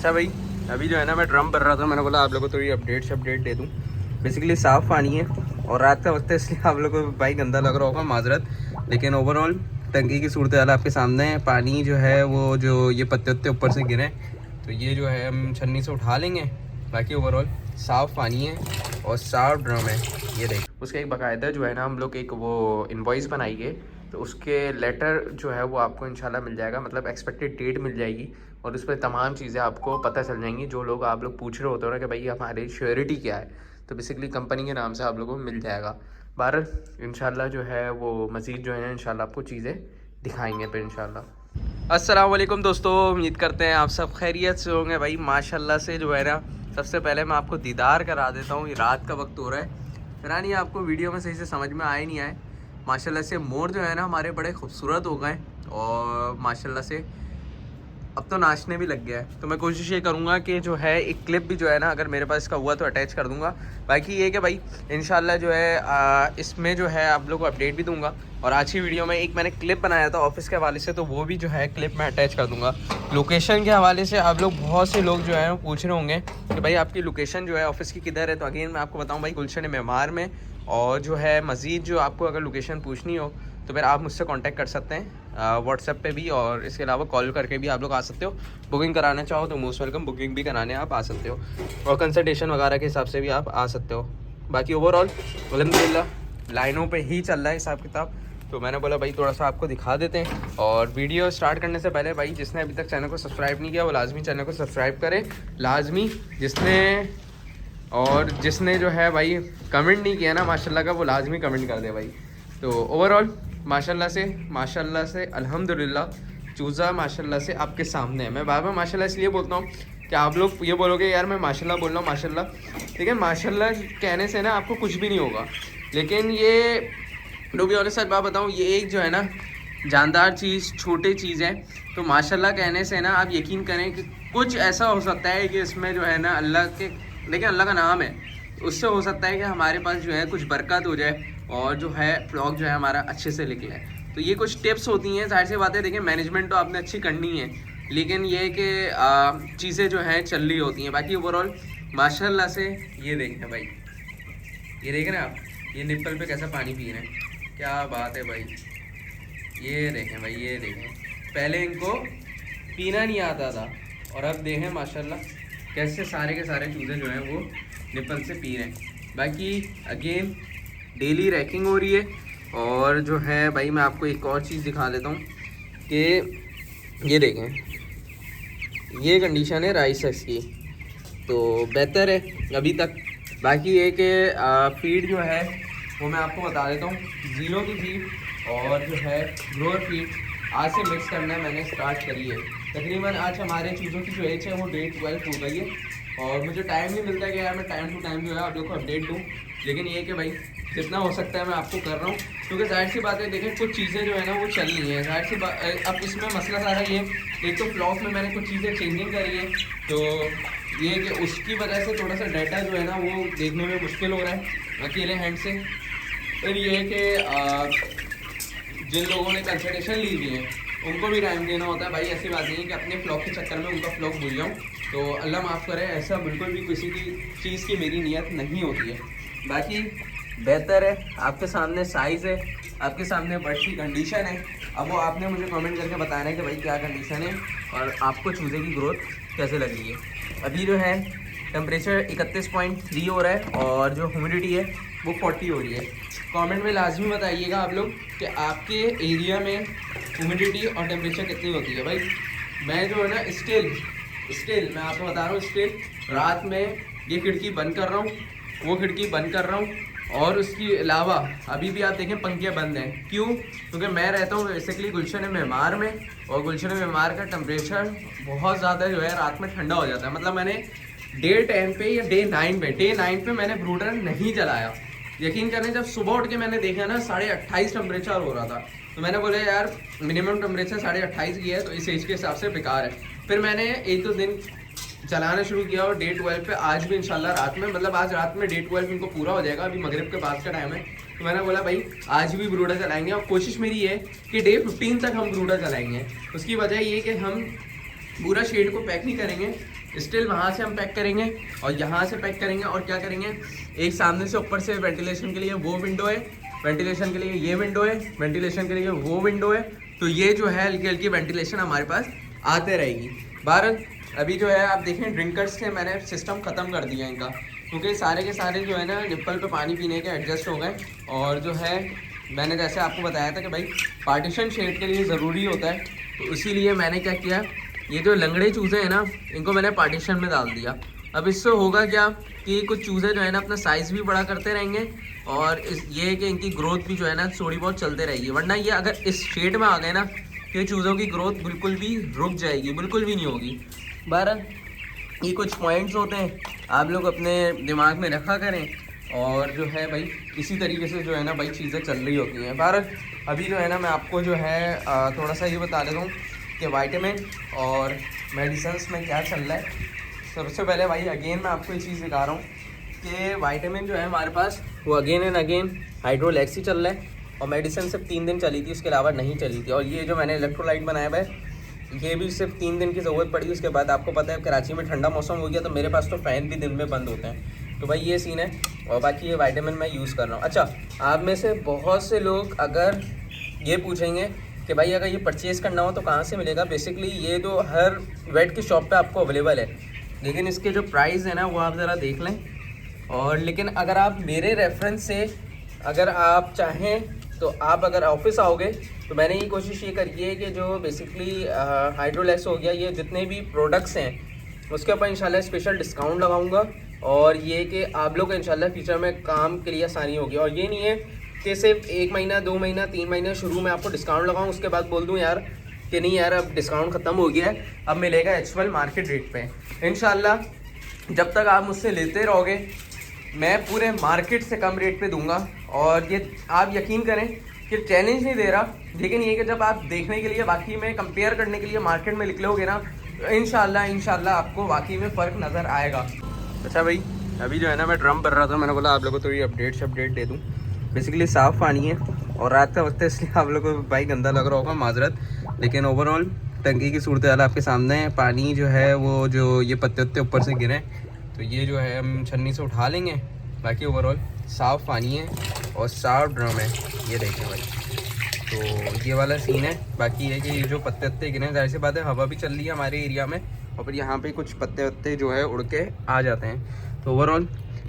अच्छा भाई, अभी जो है ना मैं ड्रम भर रहा था, मैंने बोला आप लोगों को थोड़ी अपडेट दे दूँ। बेसिकली साफ़ पानी है और रात का वक्त है, इसलिए आप लोगों को भाई गंदा लग रहा होगा, माजरत। लेकिन ओवरऑल टंकी की सूरत हाल आपके सामने है। पानी जो है वो जो ये पत्ते उत्ते ऊपर से गिरे तो ये जो है हम छन्नी से उठा लेंगे। बाकी ओवरऑल साफ़ पानी है और साफ़ ड्रम है। ये देख, उसका एक बाकायदा जो है ना हम लोग एक वो इन्वॉइस बनाएंगे, तो उसके लेटर जो है वो आपको इंशाल्लाह मिल जाएगा, मतलब एक्सपेक्टेड डेट मिल जाएगी और उस पर तमाम चीज़ें आपको पता चल जाएंगी। जो लोग आप लोग पूछ रहे होते हो ना कि भाई हमारी श्योरिटी क्या है, तो बेसिकली कंपनी के नाम से आप लोगों को मिल जाएगा। बहरहाल इंशाल्लाह जो है वो मज़ीद जो है इंशाल्लाह आपको चीज़ें दिखाएंगे फिर इंशाल्लाह। अस्सलाम वालेकुम दोस्तों, उम्मीद करते हैं आप सब खैरियत से होंगे। भाई माशाल्लाह से जो है ना, सबसे पहले मैं आपको दीदार करा देता हूँ। ये रात का वक्त हो रहा है, फिर नहीं आपको वीडियो में सही से समझ में आए नहीं आए। माशाल्लाह से मोर जो है ना हमारे बड़े खूबसूरत हो गए और माशाल्लाह से अब तो नाचने भी लग गया है। तो मैं कोशिश ये करूँगा कि जो है एक क्लिप भी जो है ना, अगर मेरे पास इसका हुआ तो अटैच कर दूँगा। बाकी ये कि भाई इंशाल्लाह जो है इसमें जो है आप लोग को अपडेट भी दूँगा। और आज की वीडियो में एक मैंने क्लिप बनाया था ऑफिस के हवाले से, तो वो भी जो है क्लिप में अटैच कर दूँगा। लोकेशन के हवाले से आप लोग बहुत से लोग जो है पूछ रहे होंगे कि भाई आपकी लोकेशन जो है ऑफिस की किधर है। तो अगेन मैं आपको बताऊँ भाई, गुलशन मेमार में। और जो है मज़ीद जो आपको अगर लोकेशन पूछनी हो तो फिर आप मुझसे कांटेक्ट कर सकते हैं व्हाट्सएप पे भी, और इसके अलावा कॉल करके भी आप लोग आ सकते हो। बुकिंग कराना चाहो तो मोस्ट वेलकम, बुकिंग भी कराने आप आ सकते हो और कंसल्टेशन वगैरह के हिसाब से भी आप आ सकते हो। बाकी ओवरऑल अल्हम्दुलिल्लाह लाइनों पे ही चल रहा है हिसाब किताब। तो मैंने बोला भाई थोड़ा सा आपको दिखा देते हैं। और वीडियो स्टार्ट करने से पहले भाई जिसने अभी तक चैनल को सब्सक्राइब नहीं किया वो लाजमी चैनल को सब्सक्राइब करें, लाजमी। जिसने जो है भाई कमेंट नहीं किया ना माशाल्लाह का, वो लाजमी कमेंट कर दे भाई। तो ओवरऑल माशाल्लाह से अल्हम्दुलिल्लाह चूज़ा माशाल्लाह से आपके सामने है। मैं बार बार माशाल्लाह इसलिए बोलता हूँ कि आप लोग ये बोलोगे यार मैं माशाल्लाह बोल रहा हूँ माशाल्लाह, ठीक है। माशाल्लाह कहने से ना आपको कुछ भी नहीं होगा, लेकिन ये टू बी ऑनेस्ट सच बात बताऊँ, ये एक जो है ना जानदार चीज़, छोटी चीज़ है। तो माशाल्लाह कहने से ना आप यकीन करें कि कुछ ऐसा हो सकता है कि इसमें जो है ना अल्लाह के, देखिए अल्लाह का नाम है, उससे हो सकता है कि हमारे पास जो है कुछ बरकत हो जाए और जो है व्लॉग जो है हमारा अच्छे से निकले। तो ये कुछ टिप्स होती हैं, जाहिर सी बात है। देखिए मैनेजमेंट तो आपने अच्छी करनी है, लेकिन ये कि चीज़ें जो हैं चल रही होती हैं। बाकी ओवरऑल माशाल्लाह से ये देखें भाई, ये देखें ना आप, ये निप्पल पे कैसा पानी पी रहे हैं, क्या बात है भाई। ये देखें भाई, ये देखें, पहले इनको पीना नहीं आता था और अब देखें माशाल्लाह कैसे सारे के सारे चूज़े जो हैं वो निप्पल से पी रहे हैं। बाकी अगेन डेली रैकिंग हो रही है। और जो है भाई मैं आपको एक और चीज़ दिखा देता हूँ कि ये देखें, ये कंडीशन है राइसेस की, तो बेहतर है अभी तक। बाकी ये कि फीड जो है वो मैं आपको बता देता हूँ, ज़ीरो की फीड और जो है ग्रोअर फीड आज से मिक्स करना मैंने स्टार्ट करी है। तकरीबन आज हमारे चीज़ों की जो एज है वो डे 12 हो गई है और मुझे टाइम नहीं मिलता कि यार मैं टाइम टू टाइम जो है आप लोग को अपडेट दूँ, लेकिन ये कि भाई जितना हो सकता है मैं आपको कर रहा हूँ। क्योंकि जाहिर सी बात है, देखें कुछ चीज़ें जो है ना वो चल रही हैं, जाहिर सी बात। अब इसमें मसला सारा ये, एक तो फ्लॉक में मैंने कुछ चीज़ें चेंजिंग करी है, तो ये कि उसकी वजह से थोड़ा सा डाटा जो है ना वो देखने में मुश्किल हो रहा है अकेले हैंड से। फिर ये कि जिन लोगों ने कंसल्टेशन ली हुई है उनको भी टाइम देना होता है भाई। ऐसी बात नहीं है कि अपने फ्लॉक के चक्कर में उनका फ्लॉक भूल जाऊँ, तो अल्लाह माफ़ करे, ऐसा बिल्कुल भी किसी की चीज़ की मेरी नीयत नहीं होती है। बाकी बेहतर है, आपके सामने साइज़ है, आपके सामने बर्ड की कंडीशन है। अब वो आपने मुझे कमेंट करके बताना है कि भाई क्या कंडीशन है और आपको चूज़े की ग्रोथ कैसे लग रही है। अभी जो है टेम्परेचर 31.3 हो रहा है और जो ह्यूमिडिटी है वो 40 हो रही है। कमेंट में लाजमी बताइएगा आप लोग कि आपके एरिया में ह्यूमिडिटी और टेम्परेचर कितनी होती है। भाई मैं जो है ना स्टिल मैं आपको बता रहा हूँ, स्टिल रात में ये खिड़की बंद कर रहा हूँ, वो खिड़की बंद कर रहा हूँ और उसके अलावा अभी भी आप देखें पंखियाँ बंद हैं। क्यों? क्योंकि मैं रहता हूँ बेसिकली गुलशन मेमार में और गुलशन मेमार का टेम्परेचर बहुत ज़्यादा जो है रात में ठंडा हो जाता है। मतलब मैंने डे 10 पे या डे 9 पे मैंने ब्रूडर नहीं जलाया। यकीन करें, जब सुबह उठ के मैंने देखा ना 28.5 टेम्परेचर हो रहा था, तो मैंने बोला यार मिनिमम टेम्परेचर 28.5 की है तो इस एज के हिसाब से बेकार है। फिर मैंने एक दो दिन चलाना शुरू किया और डे 12 पे आज भी इंशाल्लाह रात में, मतलब आज रात में डे 12 इनको पूरा हो जाएगा। अभी मगरिब के बाद का टाइम है, तो मैंने बोला भाई आज भी ब्रूडर चलाएंगे और कोशिश मेरी है कि डे 15 तक हम ब्रूडर चलाएंगे। उसकी वजह ये कि हम पूरा शेड को पैक नहीं करेंगे, स्टिल वहाँ से हम पैक करेंगे और यहाँ से पैक करेंगे। और क्या करेंगे, एक सामने से ऊपर से वेंटिलेशन के लिए वो विंडो है, वेंटिलेशन के लिए ये विंडो है, वेंटिलेशन के लिए वो विंडो है। तो ये जो है हल्की हल्की वेंटिलेशन हमारे पास आते रहेगी। बहरहाल अभी जो है आप देखें ड्रिंकर्स से मैंने सिस्टम ख़त्म कर दिया इनका, क्योंकि सारे के सारे जो है ना निप्पल पे पानी पीने के एडजस्ट हो गए। और जो है मैंने जैसे आपको बताया था कि भाई पार्टीशन शेड के लिए ज़रूरी होता है, तो इसीलिए मैंने क्या किया, ये जो लंगड़े चूज़े हैं ना इनको मैंने पार्टीशन में डाल दिया। अब इससे होगा क्या कि कुछ चूज़े जो है ना अपना साइज़ भी बड़ा करते रहेंगे और ये है कि इनकी ग्रोथ भी जो है ना थोड़ी बहुत चलते रहेगी। वरना ये अगर इस शेड में आ गए ना तो चूज़ों की ग्रोथ बिल्कुल भी रुक जाएगी, बिल्कुल भी नहीं होगी। बहरहाल ये कुछ पॉइंट्स होते हैं, आप लोग अपने दिमाग में रखा करें और जो है भाई इसी तरीके से जो है ना भाई चीज़ें चल रही होती हैं। बहरहाल अभी जो है ना मैं आपको जो है थोड़ा सा ये बता देता हूँ कि विटामिन और मेडिसिन्स में क्या चल रहा है। सबसे पहले भाई अगेन मैं आपको ये चीज़ दिखा रहा हूँ कि विटामिन जो है हमारे पास वो अगेन एंड अगेन हाइड्रोलैक्स ही चल रहा है और मेडिसिन सिर्फ 3 दिन चली थी, उसके अलावा नहीं चली थी। और ये जो मैंने इलेक्ट्रोलाइट बनाया हुआ है ये भी सिर्फ 3 दिन की ज़रूरत पड़ी, उसके बाद आपको पता है कराची में ठंडा मौसम हो गया तो मेरे पास तो फ़ैन भी दिन में बंद होते हैं। तो भाई ये सीन है और बाकी ये विटामिन मैं यूज़ कर रहा हूँ। अच्छा, आप में से बहुत से लोग अगर ये पूछेंगे कि भाई अगर ये परचेज़ करना हो तो कहाँ से मिलेगा, बेसिकली ये तो हर वेट की शॉप पे आपको अवेलेबल है, लेकिन इसके जो प्राइस है ना वो आप ज़रा देख लें। और लेकिन अगर आप मेरे रेफरेंस से अगर आप चाहें तो आप अगर ऑफिस आओगे तो मैंने ये कोशिश ये करी है कि जो बेसिकली हाइड्रोलैक्स हो गया, ये जितने भी प्रोडक्ट्स हैं उसके ऊपर इंशाल्लाह स्पेशल डिस्काउंट लगाऊंगा। और ये कि आप लोग इंशाल्लाह फ्यूचर में काम के लिए आसानी होगी। और ये नहीं है कि सिर्फ 1 महीना 2 महीना 3 महीना शुरू में आपको डिस्काउंट लगाऊँ, उसके बाद बोल दूँ यार कि नहीं यार अब डिस्काउंट ख़त्म हो गया है, अब मिलेगा एक्चुअल मार्केट रेट पे। इंशाल्लाह जब तक आप मुझसे लेते रहोगे मैं पूरे मार्केट से कम रेट पे दूंगा। और ये आप यकीन करें कि चैलेंज नहीं दे रहा, लेकिन ये कि जब आप देखने के लिए वाकई में कंपेयर करने के लिए मार्केट में निकलोगे ना तो इंशाल्लाह आपको वाकई में फ़र्क नज़र आएगा। अच्छा भाई अभी जो है ना मैं ड्रम भर रहा था, मैंने बोला आप लोगों को थोड़ी अपडेट दे दूँ। बेसिकली साफ़ पानी है और रात का वक्त है इसलिए आप लोगों को भाई गंदा लग रहा होगा, माजरत। लेकिन ओवरऑल टंकी की सूरत हाल आपके सामने है। पानी जो है वो जो ये पत्ते उत्ते ऊपर से गिरे तो ये जो है हम छन्नी से उठा लेंगे। बाकी ओवरऑल साफ़ पानी है और साफ़ ड्रम है, ये देखें भाई। तो ये वाला सीन है। बाकी है कि ये जो पत्ते वत्ते गिरे, जाहिर सी बात है हवा भी चल रही है हमारे एरिया में और फिर यहाँ पे कुछ पत्ते वत्ते जो है उड़ के आ जाते हैं। तो ओवरऑल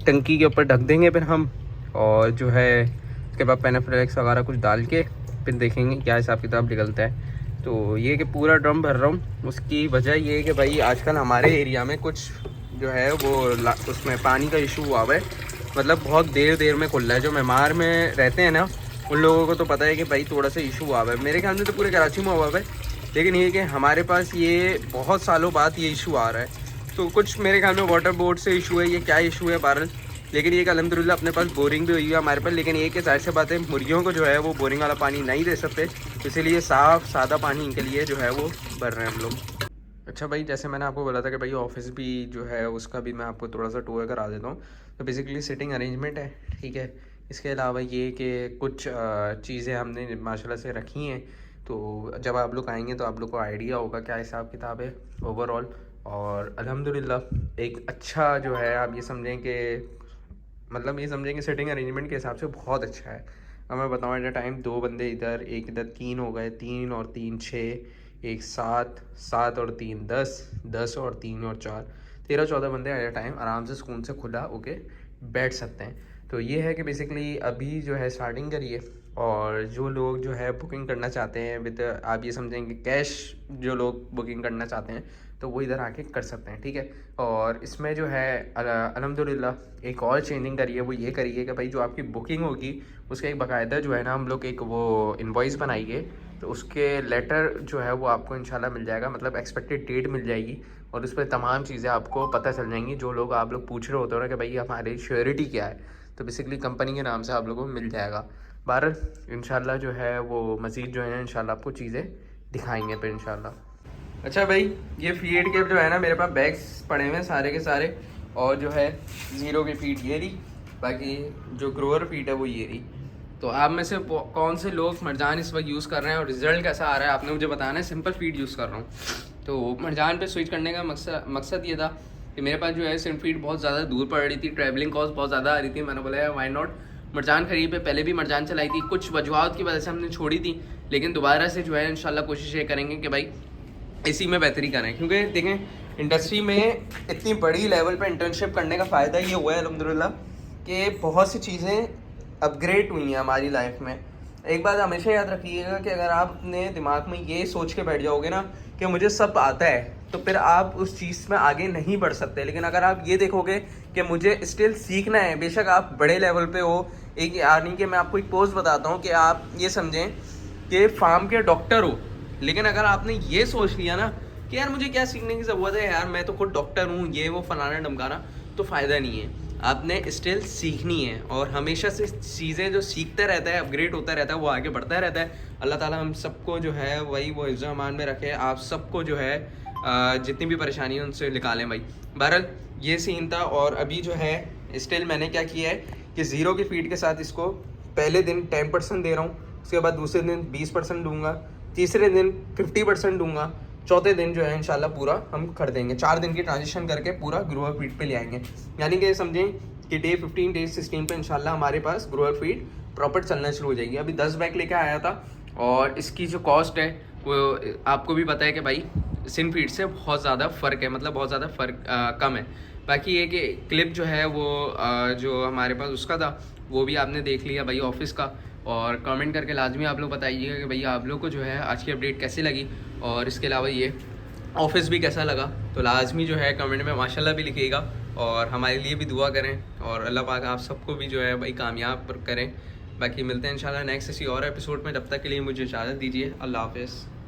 टंकी के ऊपर ढक देंगे फिर हम, और जो है उसके बाद पेनाफ्लेक्स वगैरह कुछ डाल के फिर देखेंगे क्या हिसाब किताब निकलता है। तो ये कि पूरा ड्रम भर रहा हूँ, उसकी वजह ये है कि भाई आजकल हमारे एरिया में कुछ जो है वो उसमें पानी का इशू हुआ है, मतलब बहुत देर में खुल रहा है। जो मेहमान में रहते हैं ना उन लोगों को तो पता है कि भाई थोड़ा सा इशू हुआ है, मेरे ख्याल में तो पूरे कराची में हुआ है, लेकिन ये कि हमारे पास ये बहुत सालों बाद ये इशू आ रहा है। तो कुछ मेरे ख्याल में वाटर बोर्ड से इशू है, ये क्या इशू है बहरहाल। लेकिन ये कि अल्हम्दुलिल्लाह अपने पास बोरिंग भी हुई है हमारे पास, लेकिन ये कि जाहिर सी बात है मुर्गियों को जो है वो बोरिंग वाला पानी नहीं दे सकते, इसीलिए साफ़ सादा पानी इनके लिए जो है वो भर रहे हैं हम लोग। अच्छा भाई जैसे मैंने आपको बोला था कि भाई ऑफिस भी जो है उसका भी मैं आपको थोड़ा सा टूर करा देता हूँ। तो बेसिकली सिटिंग अरेंजमेंट है, ठीक है। इसके अलावा ये कि कुछ चीज़ें हमने माशाल्लाह से रखी हैं, तो जब आप लोग आएंगे तो आप लोग को आइडिया होगा क्या हिसाब किताब है ओवरऑल। और अल्हम्दुलिल्लाह एक अच्छा जो है आप ये समझें कि मतलब ये समझें कि सिटिंग अरेंजमेंट के हिसाब से बहुत अच्छा है। अब मैं बताऊँ एट अ टाइम 2 बंदे इधर, एक इधर, 3 हो गए, 3 और 3 6, एक 7, 7 और 3 10, 10 और 3 और 4 13-14 बंदे एट अ टाइम आराम से सुकून से खुला होके बैठ सकते हैं। तो ये है कि बेसिकली अभी जो है स्टार्टिंग करिए, और जो लोग जो है बुकिंग करना चाहते हैं विद आप ये समझेंगे कैश, जो लोग बुकिंग करना चाहते हैं तो वो इधर आके कर सकते हैं, ठीक है। और इसमें जो है अल्हम्दुलिल्लाह एक और चेंजिंग करिए, वो ये करिए कि भाई जो आपकी बुकिंग होगी उसका एक बाकायदा जो है ना हम लोग एक वो इन्वॉइस बनाइए, तो उसके लेटर जो है वो आपको इंशाल्लाह मिल जाएगा, मतलब एक्सपेक्टेड डेट मिल जाएगी और उस पर तमाम चीज़ें आपको पता चल जाएंगी। जो लोग आप लोग पूछ रहे होते हो ना कि भाई हमारी श्योरिटी क्या है, तो बेसिकली कंपनी के नाम से आप लोगों को मिल जाएगा। बहरहाल इंशाल्लाह जो है वो मज़ीद जो है इंशाल्लाह आपको चीज़ें दिखाएंगे फिर इंशाल्लाह। अच्छा भाई ये फीड के जो है ना मेरे पास बैग्स पड़े हुए हैं सारे के सारे, और जो है ज़ीरो की फीड ये रही, बाकी जो ग्रोअर फीड है वो ये रही। तो आप में से कौन से लोग मरजान इस वक्त यूज़ कर रहे हैं और रिज़ल्ट कैसा आ रहा है आपने मुझे बताना है। सिंपल फीड यूज़ कर रहा हूँ। तो मरजान पे स्विच करने का मकसद ये था कि मेरे पास जो है सिम फीड बहुत ज़्यादा दूर पड़ रही थी, ट्रैवलिंग कॉस्ट बहुत ज़्यादा आ रही थी। मैंने बोला यार वाई नॉट मरजान खरीद पे। पहले भी मरजान चलाई थी, कुछ वजूहत की वजह से हमने छोड़ी थी, लेकिन दोबारा से जो है इंशाल्लाह कोशिश ये करेंगे कि भाई इसी में बेहतरी करें। क्योंकि देखें इंडस्ट्री में इतनी बड़ी लेवल पे इंटर्नशिप करने का फ़ायदा ये हुआ है अल्हम्दुलिल्लाह कि बहुत सी चीज़ें अपग्रेड हुई हैं हमारी लाइफ में। एक बात हमेशा याद रखिएगा कि अगर आप अपने दिमाग में ये सोच के बैठ जाओगे ना कि मुझे सब आता है, तो फिर आप उस चीज़ में आगे नहीं बढ़ सकते। लेकिन अगर आप ये देखोगे कि मुझे स्टिल सीखना है, बेशक आप बड़े लेवल पे हो, एक यानी कि मैं आपको एक पोस्ट बताता हूँ कि आप ये समझें कि फार्म के डॉक्टर हो, लेकिन अगर आपने ये सोच लिया ना कि यार मुझे क्या सीखने की ज़रूरत है, यार मैं तो खुद डॉक्टर हूँ, ये वो फलाना ढमकाना, तो फ़ायदा नहीं है। आपने स्टिल सीखनी है और हमेशा से चीज़ें जो सीखता रहता है, अपग्रेड होता रहता है, वो आगे बढ़ता रहता है। अल्लाह ताला हम सबको जो है वही वो हिफ्ज़ अमान में रखे। आप सबको जो है जितनी भी परेशानी है उनसे निकालें भाई। बहरहाल ये सीन था। और अभी जो है स्टिल मैंने क्या किया है कि ज़ीरो की फीड के साथ इसको पहले दिन 10% दे रहा हूँ, उसके बाद दूसरे दिन 20% दूंगा, तीसरे दिन 50% दूंगा, चौथे दिन जो है इंशाल्लाह पूरा हम कर देंगे। 4 दिन की ट्रांजिशन करके पूरा ग्रोअर फीड पे ले आएंगे। यानी कि समझें कि डे 15 डे 16 पे इंशाल्लाह हमारे पास ग्रोअर फीड प्रॉपर चलना शुरू हो जाएगी। अभी 10 बैग लेके आया था और इसकी जो कॉस्ट है वो आपको भी पता है कि भाई सिन फीड से बहुत ज़्यादा फ़र्क है, मतलब बहुत ज़्यादा फ़र्क कम है। बाकी ये कि क्लिप जो है वो जो हमारे पास उसका था वो भी आपने देख लिया भाई ऑफिस का। और कमेंट करके लाजमी आप लोग बताइएगा कि भैया आप लोग को जो है आज की अपडेट कैसी लगी, और इसके अलावा ये ऑफिस भी कैसा लगा। तो लाजमी जो है कमेंट में माशाल्लाह भी लिखिएगा और हमारे लिए भी दुआ करें और अल्लाह पाक आप सबको भी जो है भाई कामयाब करें। बाकी मिलते हैं इंशाल्लाह नेक्स्ट किसी और एपिसोड में। तब तक के लिए मुझे इजाज़त दीजिए। अल्लाह हाफ़िज़।